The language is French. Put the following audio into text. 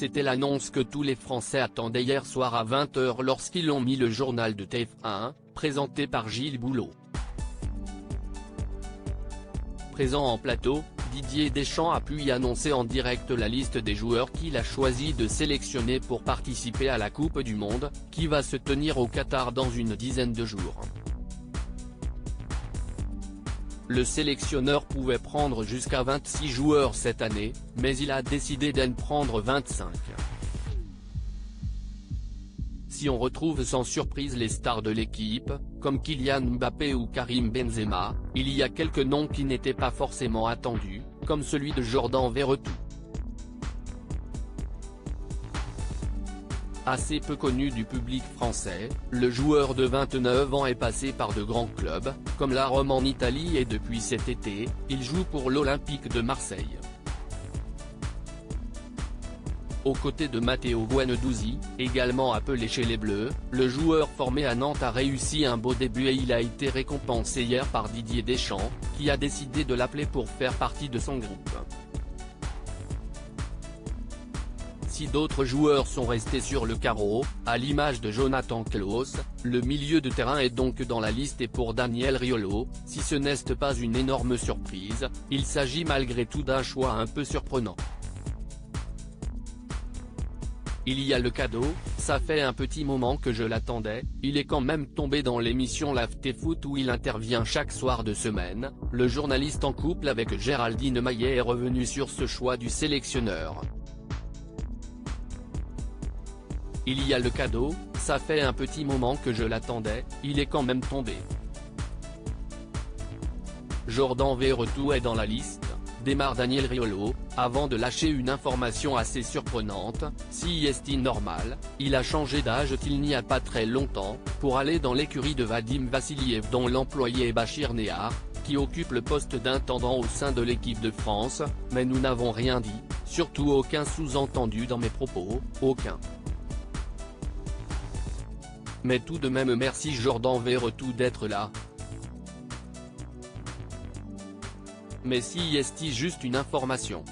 C'était l'annonce que tous les Français attendaient hier soir à 20 h lorsqu'ils ont mis le journal de TF1, présenté par Gilles Boulot. Présent en plateau, Didier Deschamps a pu y annoncer en direct la liste des joueurs qu'il a choisi de sélectionner pour participer à la Coupe du Monde, qui va se tenir au Qatar dans une dizaine de jours. Le sélectionneur pouvait prendre jusqu'à 26 joueurs cette année, mais il a décidé d'en prendre 25. Si on retrouve sans surprise les stars de l'équipe, comme Kylian Mbappé ou Karim Benzema, il y a quelques noms qui n'étaient pas forcément attendus, comme celui de Jordan Verretou. Assez peu connu du public français, le joueur de 29 ans est passé par de grands clubs, comme la Rome en Italie et depuis cet été, il joue pour l'Olympique de Marseille. Aux côtés de Matteo Guendouzi, également appelé chez les Bleus, le joueur formé à Nantes a réussi un beau début et il a été récompensé hier par Didier Deschamps, qui a décidé de l'appeler pour faire partie de son groupe. Si d'autres joueurs sont restés sur le carreau, à l'image de Jonathan Klaus, le milieu de terrain est donc dans la liste et pour Daniel Riolo, si ce n'est pas une énorme surprise, il s'agit malgré tout d'un choix un peu surprenant. Il y a le cadeau, ça fait un petit moment que je l'attendais, il est quand même tombé dans l'émission l'Afterfoot où il intervient chaque soir de semaine, le journaliste en couple avec Géraldine Maillet est revenu sur ce choix du sélectionneur. Il y a le cadeau, ça fait un petit moment que je l'attendais, il est quand même tombé. Jordan Verretou est dans la liste, démarre Daniel Riolo, avant de lâcher une information assez surprenante, si est normal, il a changé d'âge il n'y a pas très longtemps, pour aller dans l'écurie de Vadim Vassiliev dont l'employé est Bachir Nehar, qui occupe le poste d'intendant au sein de l'équipe de France, mais nous n'avons rien dit, surtout aucun sous-entendu dans mes propos, aucun. Mais tout de même merci Jordan Verretou d'être là. Mais si est juste une information.